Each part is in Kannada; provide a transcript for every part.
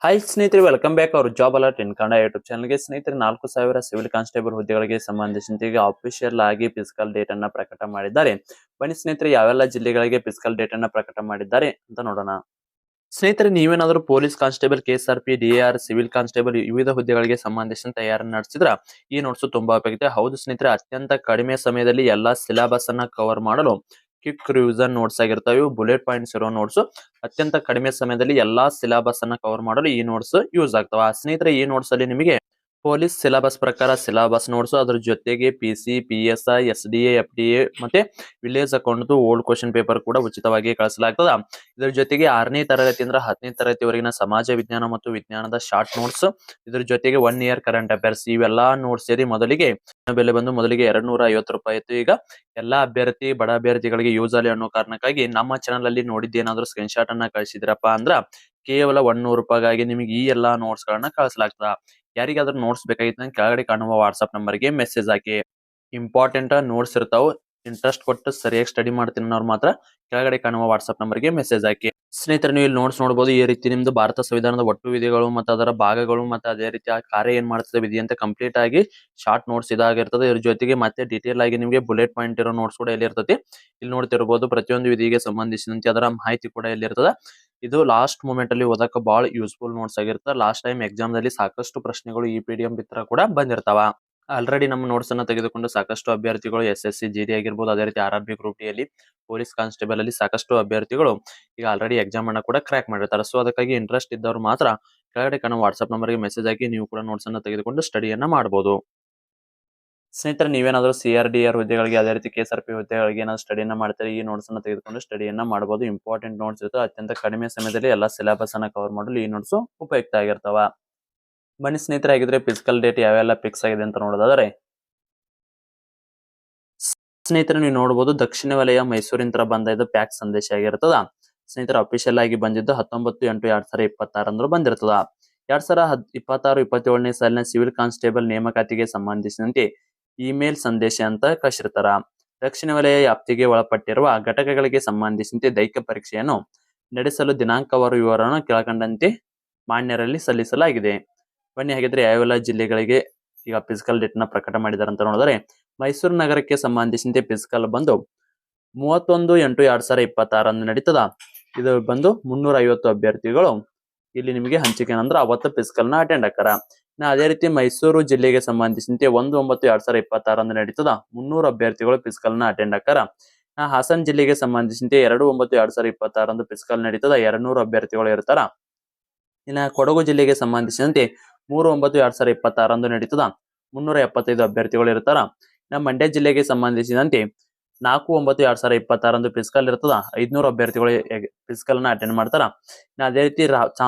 ಹಾಯ್ ಸ್ನೇಹಿತರೆ, welcome back hour job alert ಇನ್ ಕನ್ನಡ ಯೂಟ್ಯೂಬ್ ಚಾನಲ್ಗೆ. ಸ್ನೇಹಿತರೆ, 4,000 ಸಿವಿಲ್ ಕಾನ್ಸ್ಟೇಬಲ್ ಹುದ್ದೆಗಳಿಗೆ ಸಂಬಂಧಿಸಿದಂತೆ ಈಗ ಅಫಿಷಿಯಲ್ ಆಗಿ ಫಿಸಿಕಲ್ ಡೇಟ್ ಅನ್ನ ಪ್ರಕಟ ಮಾಡಿದ್ದಾರೆ. ಬನ್ನಿ ಸ್ನೇಹಿತರೆ, ಯಾವೆಲ್ಲ ಜಿಲ್ಲೆಗಳಿಗೆ ಫಿಸಿಕಲ್ ಡೇಟ್ ಅನ್ನ ಪ್ರಕಟ ಮಾಡಿದ್ದಾರೆ ಅಂತ ನೋಡೋಣ. ಸ್ನೇಹಿತರೆ, ನೀವೇನಾದ್ರೂ police constable, KSRP, DR, civil constable ವಿವಿಧ ಹುದ್ದೆಗಳಿಗೆ ಸಂಬಂಧಿಸಿದಂತೆ ತಯಾರಿ ನಡೆಸಿದ್ರ ಈ ನೋಟ್ಸ್ ತುಂಬಾ ಉಪಯುಕ್ತ. ಹೌದು ಸ್ನೇಹಿತರೆ, ಅತ್ಯಂತ ಕಡಿಮೆ ಸಮಯದಲ್ಲಿ ಎಲ್ಲಾ ಸಿಲೆಬಸ್ ಅನ್ನ ಕವರ್ ಮಾಡಲು ಕ್ವಿಕ್ ರಿವಿಷನ್ ನೋಟ್ಸ್ ಆಗಿರ್ತವೆ. ಬುಲೆಟ್ ಪಾಯಿಂಟ್ಸ್ ಇರೋ ನೋಟ್ಸ್ ಅತ್ಯಂತ ಕಡಿಮೆ ಸಮಯದಲ್ಲಿ ಎಲ್ಲಾ ಸಿಲೆಬಸ್ ಅನ್ನ ಕವರ್ ಮಾಡಲು ಈ ನೋಟ್ಸ್ ಯೂಸ್ ಆಗ್ತವ. ಸ್ನೇಹಿತರೆ, ಈ ನೋಟ್ಸ್ ಅಲ್ಲಿ ನಿಮಗೆ ಪೊಲೀಸ್ ಸಿಲೆಬಸ್ ಪ್ರಕಾರ ಸಿಲೆಬಸ್ ನೋಟ್ಸ್, ಅದ್ರ ಜೊತೆಗೆ ಪಿಸಿ, ಪಿಎಸ್ಐ, ಎಸ್ಡಿಎ, ಎಫ್ಡಿಎ ಮತ್ತೆ village account old question paper ಕೂಡ ಉಚಿತವಾಗಿ ಕಳಿಸಲಾಗ್ತದ. ಇದರ ಜೊತೆಗೆ 6ನೇ ತರಗತಿಯಿಂದ 10ನೇ ತರಗತಿವರೆಗಿನ ಸಮಾಜ ವಿಜ್ಞಾನ ಮತ್ತು ವಿಜ್ಞಾನದ ಶಾರ್ಟ್ ನೋಟ್ಸ್, ಇದ್ರ ಜೊತೆಗೆ 1 ಇಯರ್ ಕರೆಂಟ್ ಅಫೇರ್ಸ್, ಇವೆಲ್ಲಾ ನೋಟ್ಸ್ ಸೇರಿ ಮೊದಲಿಗೆ ಬೆಲೆ ಬಂದು ಮೊದಲಿಗೆ 250 ರೂಪಾಯಿ ಇತ್ತು. ಈಗ ಎಲ್ಲಾ ಅಭ್ಯರ್ಥಿ, ಬಡ ಅಭ್ಯರ್ಥಿಗಳಿಗೆ ಯೂಸ್ ಆಗಲಿ ಅನ್ನೋ ಕಾರಣಕ್ಕಾಗಿ ನಮ್ಮ ಚಾನಲ್ ಅಲ್ಲಿ ನೋಡಿದ್ದೇನಾದ್ರೂ ಸ್ಕ್ರೀನ್ ಶಾಟ್ ಅನ್ನ ಕಳಿಸಿದ್ರಪ್ಪ ಅಂದ್ರ ಕೇವಲ 100 ರೂಪಾಯಿಗಾಗಿ ನಿಮಗೆ ಈ ಎಲ್ಲಾ ನೋಟ್ಸ್ ಗಳನ್ನ ಕಳಿಸಲಾಗ್ತದ. ಯಾರಿಗಾದ್ರೂ ನೋಟ್ಸ್ ಬೇಕಾಗಿತ್ತು ಕೆಳಗಡೆ ಕಾಣುವ ವಾಟ್ಸ್ಆಪ್ ನಂಬರ್ಗೆ ಮೆಸೇಜ್ ಹಾಕಿ. ಇಂಪಾರ್ಟೆಂಟ್ ನೋಟ್ಸ್ ಇರ್ತಾವ, ಇಂಟ್ರೆಸ್ಟ್ ಕೊಟ್ಟು ಸರಿಯಾಗಿ ಸ್ಟಡಿ ಮಾಡ್ತೀನಿ ಅನ್ನೋರು ಮಾತ್ರ ಕೆಳಗಡೆ ಕಾಣುವ ವಾಟ್ಸ್ಆಪ್ ನಂಬರ್ಗೆ ಮೆಸೇಜ್ ಹಾಕಿ. ಸ್ನೇಹಿತರೆ, ನೀವು ಇಲ್ಲಿ ನೋಟ್ಸ್ ನೋಡಬಹುದು. ಈ ರೀತಿ ನಿಮ್ದು ಭಾರತ ಸಂವಿಧಾನದ ಒಟ್ಟು ವಿಧಿಗಳು ಮತ್ತು ಅದರ ಭಾಗಗಳು ಮತ್ತು ಅದೇ ರೀತಿ ಆ ಕಾರ್ಯ ಏನ್ ಮಾಡ್ತದೆ ವಿಧಿ ಅಂತ ಕಂಪ್ಲೀಟ್ ಆಗಿ ಶಾರ್ಟ್ ನೋಟ್ಸ್ ಇದಾಗಿರ್ತದೆ. ಇದ್ರ ಜೊತೆಗೆ ಮತ್ತೆ ಡೀಟೇಲ್ ಆಗಿ ನಿಮಗೆ ಬುಲೆಟ್ ಪಾಯಿಂಟ್ ಇರೋ ನೋಟ್ಸ್ ಕೂಡ ಇಲ್ಲಿ ಇರ್ತದೆ. ಇಲ್ಲಿ ನೋಡ್ತಿರ್ಬೋದು, ಪ್ರತಿಯೊಂದು ವಿಧಿಗೆ ಸಂಬಂಧಿಸಿದಂತೆ ಅದರ ಮಾಹಿತಿ ಕೂಡ ಇಲ್ಲಿ ಇರ್ತದೆ. ಇದು ಲಾಸ್ಟ್ ಮೂಮೆಂಟ್ ಅಲ್ಲಿ ಓದಕ್ಕೆ ಬಹಳ ಯೂಸ್ಫುಲ್ ನೋಟ್ಸ್ ಆಗಿರ್ತದೆ. ಲಾಸ್ಟ್ ಟೈಮ್ ಎಕ್ಸಾಮ್ ದಲ್ಲಿ ಸಾಕಷ್ಟು ಪ್ರಶ್ನೆಗಳು ಈ PDF ಬಿತ್ತರ ಕೂಡ ಬಂದಿರ್ತಾವ. ಆಲ್ರೆಡಿ ನಮ್ಮ ನೋಟ್ಸ್ ಅನ್ನ ತೆಗೆದುಕೊಂಡು ಸಾಕಷ್ಟು ಅಭ್ಯರ್ಥಿಗಳು SSC GD ಆಗಿರ್ಬೋದು, ಅದೇ ರೀತಿ RRB ಗ್ರೂಪ್ ಡಿ ಅಲ್ಲಿ ಪೊಲೀಸ್ ಕಾನ್ಸ್ಟೇಬಲ್ ಅಲ್ಲಿ ಸಾಕಷ್ಟು ಅಭ್ಯರ್ಥಿಗಳು ಈಗ ಆಲ್ರೆಡಿ ಎಕ್ಸಾಮ್ ಅನ್ನ ಕೂಡ ಕ್ರ್ಯಾಕ್ ಮಾಡಿರ್ತಾರೆ. ಸೊ ಅದಕ್ಕಾಗಿ ಇಂಟ್ರೆಸ್ಟ್ ಇದ್ದವರು ಮಾತ್ರ ಕೆಳಗಡೆ ಕಾಣುವ ವಾಟ್ಸ್ಆಪ್ ನಂಬರ್ಗೆ ಮೆಸೇಜ್ ಹಾಕಿ ನೀವು ಕೂಡ ನೋಟ್ಸ್ ಅನ್ನ ತೆಗೆದುಕೊಂಡು ಸ್ಟಡಿಯನ್ನ ಮಾಡಬಹುದು. ಸ್ನೇಹಿತರೆ, ನೀವೇನಾದ್ರೂ CRDR ಹುದ್ದೆಗಳಿಗೆ ಅದೇ ರೀತಿ KSRP ಹುದ್ದೆಗಳಿಗೆ ಏನಾದ್ರು ಸ್ಟಡಿಯನ್ನ ಮಾಡ್ತಾರೆ, ಈ ನೋಟ್ಸ್ ಅನ್ನ ತೆಗೆದುಕೊಂಡು ಸ್ಟಡಿಯನ್ನ ಮಾಡಬಹುದು. ಇಂಪಾರ್ಟೆಂಟ್ ನೋಟ್ಸ್ ಇರುತ್ತೆ. ಅತ್ಯಂತ ಕಡಿಮೆ ಸಮಯದಲ್ಲಿ ಎಲ್ಲಾ ಸಿಲೆಬಸ್ ಅನ್ನ ಕವರ್ ಮಾಡಲು ಈ ನೋಟ್ಸ್ ಉಪಯುಕ್ತ ಆಗಿರ್ತಾವ. ಬನ್ನಿ ಸ್ನೇಹಿತರೆ, ಆಗಿದ್ರೆ ಫಿಸಿಕಲ್ ಡೇಟ್ ಯಾವೆಲ್ಲ ಫಿಕ್ಸ್ ಆಗಿದೆ ಅಂತ ನೋಡೋದಾದ್ರೆ, ಸ್ನೇಹಿತರೆ ನೀವು ನೋಡಬಹುದು, ದಕ್ಷಿಣ ವಲಯ ಮೈಸೂರಿನ ಬಂದ ಇದು ಪ್ಯಾಕ್ ಸಂದೇಶ ಆಗಿರ್ತದ. ಸ್ನೇಹಿತರೆ, ಅಫಿಷಿಯಲ್ ಆಗಿ ಬಂದಿದ್ದು 19/8/2026 ಅಂದ್ರೂ ಬಂದಿರ್ತದ. 2026-27ನೇ ಸಾಲಿನ ಸಿವಿಲ್ ಕಾನ್ಸ್ಟೇಬಲ್ ನೇಮಕಾತಿಗೆ ಸಂಬಂಧಿಸಿದಂತೆ ಇಮೇಲ್ ಸಂದೇಶ ಅಂತ ಕಳಿಸಿರ್ತಾರ. ದಕ್ಷಿಣ ವಲಯ ವ್ಯಾಪ್ತಿಗೆ ಒಳಪಟ್ಟಿರುವ ಘಟಕಗಳಿಗೆ ಸಂಬಂಧಿಸಿದಂತೆ ದೈಹಿಕ ಪರೀಕ್ಷೆಯನ್ನು ನಡೆಸಲು ದಿನಾಂಕವಾರು ವಿವರವನ್ನು ಕೆಳಕಂಡಂತೆ ಮಾನ್ಯರಲ್ಲಿ ಸಲ್ಲಿಸಲಾಗಿದೆ. ಬನ್ನಿ ಹಾಗಿದ್ರೆ ಯಾವೆಲ್ಲ ಜಿಲ್ಲೆಗಳಿಗೆ ಈಗ ಫಿಸಿಕಲ್ ಡೇಟ್ ನ ಪ್ರಕಟ ಮಾಡಿದಾರೆ ಅಂತ ನೋಡಿದ್ರೆ, ಮೈಸೂರು ನಗರಕ್ಕೆ ಸಂಬಂಧಿಸಿದಂತೆ ಫಿಸಿಕಲ್ ಬಂದು 31/8/2026 ನಡೀತದ. ಇದು ಬಂದು 350 ಅಭ್ಯರ್ಥಿಗಳು ಇಲ್ಲಿ ನಿಮಗೆ ಹಂಚಿಕೆ ಅಂದ್ರೆ ಅವತ್ತು ಫಿಸಿಕಲ್ ನ ಅಟೆಂಡ್ ಆಕಾರ. ಅದೇ ರೀತಿ ಮೈಸೂರು ಜಿಲ್ಲೆಗೆ ಸಂಬಂಧಿಸಿದಂತೆ 1/9/2026 ನಡೀತದ. 300 ಅಭ್ಯರ್ಥಿಗಳು ಫಿಸಿಕಲ್ ನ ಅಟೆಂಡ್ ಆಕಾರ. ಹಾಸನ ಜಿಲ್ಲೆಗೆ ಸಂಬಂಧಿಸಿದಂತೆ 2/9/2026 ಫಿಸಿಕಲ್ ನಡೀತದ. 200 ಅಭ್ಯರ್ಥಿಗಳು ಇರ್ತಾರ. ಇನ್ನ ಕೊಡಗು ಜಿಲ್ಲೆಗೆ ಸಂಬಂಧಿಸಿದಂತೆ 3/9/2026 ನಡೀತದ. 375 ಅಭ್ಯರ್ಥಿಗಳು ಇರ್ತಾರ. ನಮ್ಮ ಮಂಡ್ಯ ಜಿಲ್ಲೆಗೆ ಸಂಬಂಧಿಸಿದಂತೆ 4/9/2026 ಫಿಸಿಕಲ್ ಇರ್ತದ. 500 ಅಭ್ಯರ್ಥಿಗಳು ಫಿಸಿಕಲ್ ನ ಅಟೆಂಡ್ ಮಾಡ್ತಾರ. ಅದೇ ರೀತಿ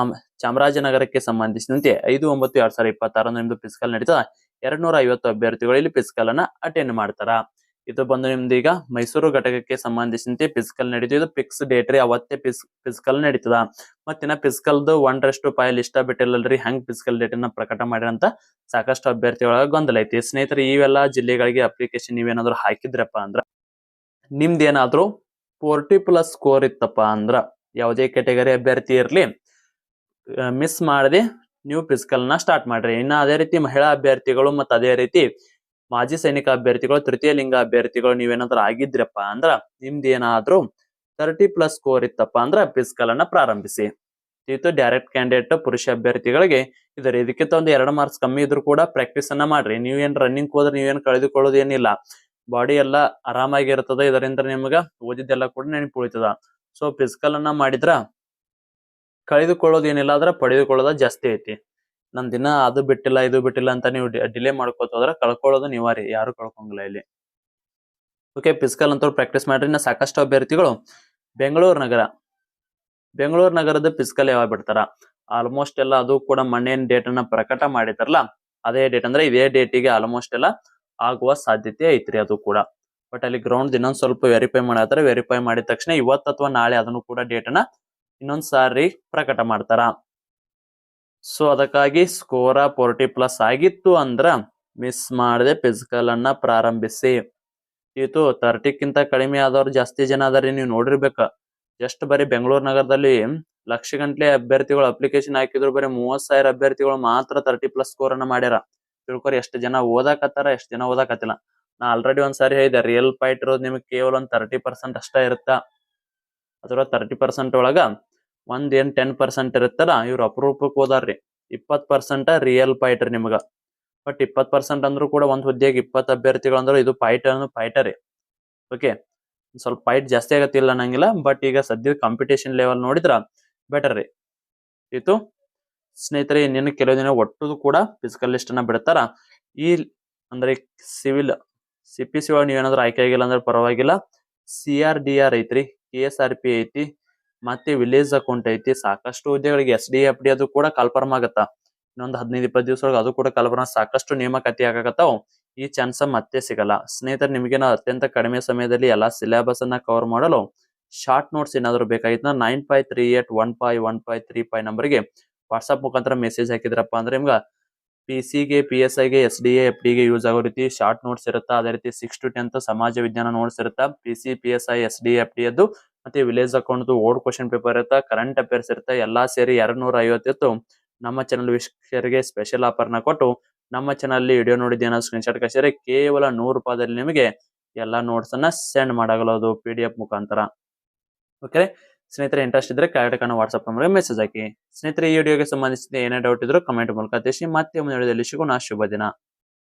ಚಾಮರಾಜನಗರಕ್ಕೆ ಸಂಬಂಧಿಸಿದಂತೆ 5/9/2026 ನಿಮ್ದು ಫಿಸಿಕಲ್ ನಡೀತದ. 250 ಅಭ್ಯರ್ಥಿಗಳು ಇಲ್ಲಿ ಫಿಸಿಕಲ್ ಅನ್ನ ಅಟೆಂಡ್ ಮಾಡ್ತಾರ. ಇದು ಬಂದು ನಿಮ್ದು ಈಗ ಮೈಸೂರು ಘಟಕಕ್ಕೆ ಸಂಬಂಧಿಸಿದಂತೆ ಫಿಸಿಕಲ್ ನಡೀತು. ಇದು ಫಿಕ್ಸ್ ಡೇಟ್ ರೀ, ಅವತ್ತೇ ಫಿಸಿಕಲ್ ನಡೀತದ. ಮತ್ತಿನ ಫಿಸಿಕಲ್ದು 1:5 ಲಿಸ್ಟ್ ಬಿಟ್ಟಿಲ್ಲಲ್ರಿ, ಹೆಂಗ್ ಫಿಸಿಕಲ್ ಡೇಟ್ ಅನ್ನ ಪ್ರಕಟ ಮಾಡಿರಂತ ಸಾಕಷ್ಟು ಅಭ್ಯರ್ಥಿಗಳ ಗೊಂದಲ ಐತಿ. ಸ್ನೇಹಿತರೆ, ಇವೆಲ್ಲ ಜಿಲ್ಲೆಗಳಿಗೆ ಅಪ್ಲಿಕೇಶನ್ ನೀವೇನಾದ್ರು ಹಾಕಿದ್ರಪ್ಪ ಅಂದ್ರ ನಿಮ್ದೇನಾದ್ರೂ 40+ ಸ್ಕೋರ್ ಇತ್ತಪ್ಪ ಅಂದ್ರ ಯಾವುದೇ ಕೆಟಗರಿ ಅಭ್ಯರ್ಥಿ ಇರ್ಲಿ, ಮಿಸ್ ಮಾಡದೆ ನೀವು ಫಿಸಿಕಲ್ ನ ಸ್ಟಾರ್ಟ್ ಮಾಡ್ರಿ. ಇನ್ನ ಅದೇ ರೀತಿ ಮಹಿಳಾ ಅಭ್ಯರ್ಥಿಗಳು ಮತ್ತು ಅದೇ ರೀತಿ ಮಾಜಿ ಸೈನಿಕ ಅಭ್ಯರ್ಥಿಗಳು, ತೃತೀಯ ಲಿಂಗ ಅಭ್ಯರ್ಥಿಗಳು ನೀವೇನಾದ್ರೂ ಆಗಿದ್ರಪ್ಪ ಅಂದ್ರ ನಿಮ್ದೇನಾದ್ರೂ 30+ ಸ್ಕೋರ್ ಇತ್ತಪ್ಪ ಅಂದ್ರ ಫಿಸಿಕಲ್ ಅನ್ನ ಪ್ರಾರಂಭಿಸಿ. ಇದು ಡೈರೆಕ್ಟ್ ಕ್ಯಾಂಡಿಡೇಟ್ ಪುರುಷ ಅಭ್ಯರ್ಥಿಗಳಿಗೆ ಇದ್ರೆ. ಇದಕ್ಕಿಂತ ಒಂದು 2 ಮಾರ್ಕ್ಸ್ ಕಮ್ಮಿ ಇದ್ರು ಕೂಡ ಪ್ರಾಕ್ಟೀಸ್ ಅನ್ನ ಮಾಡ್ರಿ. ನೀವೇನ್ ರನ್ನಿಂಗ್ ಹೋದ್ರೆ ನೀವೇನ್ ಕಳೆದುಕೊಳ್ಳೋದು ಏನಿಲ್ಲ, ಬಾಡಿ ಎಲ್ಲ ಆರಾಮಾಗಿ ಇರ್ತದ. ಇದರಿಂದ ನಿಮ್ಗ ಓದಿದ್ದೆಲ್ಲ ಕೂಡ ನೆನಪು ಉಳಿತದ. ಸೊ ಫಿಸಿಕಲ್ ಅನ್ನ ಮಾಡಿದ್ರ ಕಳೆದುಕೊಳ್ಳೋದು ಏನಿಲ್ಲ, ಆದ್ರೆ ಪಡೆದುಕೊಳ್ಳೋದ ಜಾಸ್ತಿ ಐತಿ. ನನ್ ದಿನ ಅದು ಬಿಟ್ಟಿಲ್ಲ ಇದು ಬಿಟ್ಟಿಲ್ಲ ಅಂತ ನೀವು ಡಿಲೇ ಮಾಡ್ಕೋತ ಹೋದ್ರ ಕಳ್ಕೊಳ್ಳೋದು ನಿವಾರಿ, ಯಾರು ಕಳ್ಕೊಂಗಿಲ್ಲ ಇಲ್ಲಿ. ಓಕೆ, ಫಿಸಿಕಲ್ ಅಂತವ್ರು ಪ್ರಾಕ್ಟೀಸ್ ಮಾಡ್ರಿ. ಇನ್ನ ಸಾಕಷ್ಟು ಅಭ್ಯರ್ಥಿಗಳು ಬೆಂಗಳೂರು ನಗರದ ಫಿಸಿಕಲ್ ಯಾವಾಗ ಬಿಡ್ತಾರ, ಆಲ್ಮೋಸ್ಟ್ ಎಲ್ಲ ಅದು ಕೂಡ ಮೊನ್ನೆ ಡೇಟ್ ಅನ್ನ ಪ್ರಕಟ ಮಾಡಿದಾರಲ್ಲ, ಅದೇ ಡೇಟ್ ಅಂದ್ರೆ ಇದೇ ಡೇಟಿಗೆ ಆಲ್ಮೋಸ್ಟ್ ಎಲ್ಲ ಆಗುವ ಸಾಧ್ಯತೆ ಐತ್ರಿ. ಅದು ಕೂಡ ಬಟ್ ಅಲ್ಲಿ ಗ್ರೌಂಡ್ ಇನ್ನೊಂದ್ ಸ್ವಲ್ಪ ವೆರಿಫೈ ಮಾಡತ್ತಾರ. ವೆರಿಫೈ ಮಾಡಿದ ತಕ್ಷಣ ಇವತ್ತು ಅಥವಾ ನಾಳೆ ಅದನ್ನು ಕೂಡ ಡೇಟ್ ಅನ್ನ ಇನ್ನೊಂದ್ ಸಾರಿ ಪ್ರಕಟ ಮಾಡ್ತಾರ. ಸೊ ಅದಕ್ಕಾಗಿ ಸ್ಕೋರ 40+ ಆಗಿತ್ತು ಅಂದ್ರ ಮಿಸ್ ಮಾಡದೆ ಫಿಸಿಕಲ್ ಅನ್ನ ಪ್ರಾರಂಭಿಸಿ. ಇದು 30ಕ್ಕಿಂತ ಕಡಿಮೆ ಆದವ್ರು ಜಾಸ್ತಿ ಜನ ಅದಾರಿ, ನೀವು ನೋಡಿರ್ಬೇಕ. ಜಸ್ಟ್ ಬರೀ ಬೆಂಗಳೂರು ನಗರದಲ್ಲಿ ಲಕ್ಷಗಂಟ್ಲೆ ಅಭ್ಯರ್ಥಿಗಳು ಅಪ್ಲಿಕೇಶನ್ ಹಾಕಿದ್ರು, ಬರೀ 30,000 ಅಭ್ಯರ್ಥಿಗಳು ಮಾತ್ರ 30+ ಸ್ಕೋರ್ ಅನ್ನ ಮಾಡ್ಯಾರ. ತಿಳ್ಕೊರಿ ಎಷ್ಟು ಜನ ಓದಾಕತ್ತಾರ, ಎಷ್ಟು ಜನ ಓದಾಕತ್ತಿಲ್ಲ. ನಾ ಆಲ್ರೆಡಿ ಒಂದ್ಸಾರಿ ಹೇಳಿದೆ, ರಿಯಲ್ ಫೈಟ್ ಇರೋದು ನಿಮ್ಗೆ ಕೇವಲ ಒಂದು 30% ಅಷ್ಟೇ ಇರುತ್ತ. ಅದ್ರ 30% ಒಳಗ ಒಂದೇನ್ 10% ಇರುತ್ತಲ್ಲ, ಇವ್ರು ಅಪರೂಪಕ್ಕೆ ಓದಾರ್ರಿ. 20% ರಿಯಲ್ ಫೈಟರ್ ನಿಮ್ಗ. ಬಟ್ 20% ಅಂದ್ರೂ ಕೂಡ ಒಂದ್ ಹುದ್ದೆಗೆ 20 ಅಭ್ಯರ್ಥಿಗಳು ಅಂದ್ರೆ ಇದು ಫೈಟರ್. ಓಕೆ, ಸ್ವಲ್ಪ ಫೈಟ್ ಜಾಸ್ತಿ ಆಗತ್ತಿಲ್ಲ ಅನ್ನಂಗಿಲ್ಲ, ಬಟ್ ಈಗ ಸದ್ಯದ ಕಾಂಪಿಟೇಷನ್ ಲೆವೆಲ್ ನೋಡಿದ್ರ ಬೆಟರ್ ರೀ. ಇತ್ತು ಸ್ನೇಹಿತರೆ, ಇನ್ನೇನು ಕೆಲವು ದಿನ ಒಟ್ಟು ಕೂಡ ಫಿಸಿಕಲ್ ಲಿಸ್ಟ್ ಅನ್ನ ಬಿಡ್ತಾರ. ಈ ಅಂದ್ರೆ ಸಿವಿಲ್ CPC ಒಳಗೆ ನೀವೇನಾದ್ರೂ ಆಯ್ಕೆ ಆಗಿಲ್ಲ ಅಂದ್ರೆ ಪರವಾಗಿಲ್ಲ. CRDR ಐತ್ರಿ, KSRP ಐತಿ, ಮತ್ತೆ ವಿಲೇಜ್ ಅಕೌಂಟ್ ಐತಿ. ಸಾಕಷ್ಟು ಹುದ್ದೆಗಳಿಗೆ SDFD ಅದು ಕೂಡ ಕನ್ಫರ್ಮ್ ಆಗತ್ತ. ಇನ್ನೊಂದು 15-20 ದಿವಸ ಒಳಗೆ ಅದು ಕೂಡ ಕನ್ಫರ್ಮ್. ಸಾಕಷ್ಟು ನೇಮಕಾತಿ ಆಗಕತ್ತಾವ. ಈ ಚಾನ್ಸ್ ಮತ್ತೆ ಸಿಗಲ್ಲ. ಸ್ನೇಹಿತರೆ, ನಿಮಗೇನ ಅತ್ಯಂತ ಕಡಿಮೆ ಸಮಯದಲ್ಲಿ ಎಲ್ಲಾ ಸಿಲೆಬಸ್ ಅನ್ನ ಕವರ್ ಮಾಡಲು ಶಾರ್ಟ್ ನೋಟ್ಸ್ ಏನಾದ್ರು ಬೇಕಾಗಿತ್ತು 9538151535 ನಂಬರ್ಗೆ ವಾಟ್ಸ್ಆಪ್ ಮುಖಾಂತರ ಮೆಸೇಜ್ ಹಾಕಿದ್ರಪ್ಪ ಅಂದ್ರೆ ನಿಮ್ಗೆ PC ಗೆ, PSIಗೆ, SDA, FDಗೆ ಯೂಸ್ ಆಗೋ ರೀತಿ ಶಾರ್ಟ್ ನೋಟ್ಸ್ ಇರುತ್ತಾ. ಅದೇ ರೀತಿ 6 to 10th ಸಮಾಜ ವಿಜ್ಞಾನ ನೋಟ್ಸ್ ಇರುತ್ತಾ. PC, PSI, SDA, FD ಅದು ಮತ್ತೆ village account old question paper ಇರುತ್ತಾ, ಕರೆಂಟ್ ಅಫೇರ್ಸ್ ಇರುತ್ತೆ. ಎಲ್ಲಾ ಸೇರಿ 250 ಇತ್ತು. ನಮ್ಮ ಚಾನಲ್ ವೀಕ್ಷಕರಿಗೆ ಸ್ಪೆಷಲ್ ಆಫರ್ ನ ಕೊಟ್ಟು ನಮ್ಮ ಚಾನಲ್ ವಿಡಿಯೋ ನೋಡಿದ ಏನೋ ಸ್ಕ್ರೀನ್ಶಾಟ್ ಕಳಿಸಿದ್ರೆ ಕೇವಲ 100 ರೂಪಾಯಿದಲ್ಲಿ ನಿಮಗೆ ಎಲ್ಲಾ ನೋಟ್ಸ್ ಅನ್ನ ಸೆಂಡ್ ಮಾಡಲಾಗುವುದು PDF ಮುಖಾಂತರ. ಓಕೆ ಸ್ನೇಹಿತರೆ, ಇಂಟ್ರೆಸ್ಟ್ ಇದ್ರೆ ಕೆಳಗಡೆ ಕಾಣೋ ವಾಟ್ಸ್ಆಪ್ ನಂಬರ್ಗೆ ಮೆಸೇಜ್ ಹಾಕಿ. ಸ್ನೇಹಿತರೆ, ಈ ವಿಡಿಯೋಗೆ ಸಂಬಂಧಿಸಿದ ಏನೇ ಡೌಟ್ ಇದ್ರೂ ಕಮೆಂಟ್ ಮೂಲಕ ತಿಳಿಸಿ. ಮತ್ತೆ ಮುಂದಿನ ವಿಡಿಯೋದಲ್ಲಿ ಸಿಗೋಣ. ಶುಭ ದಿನ.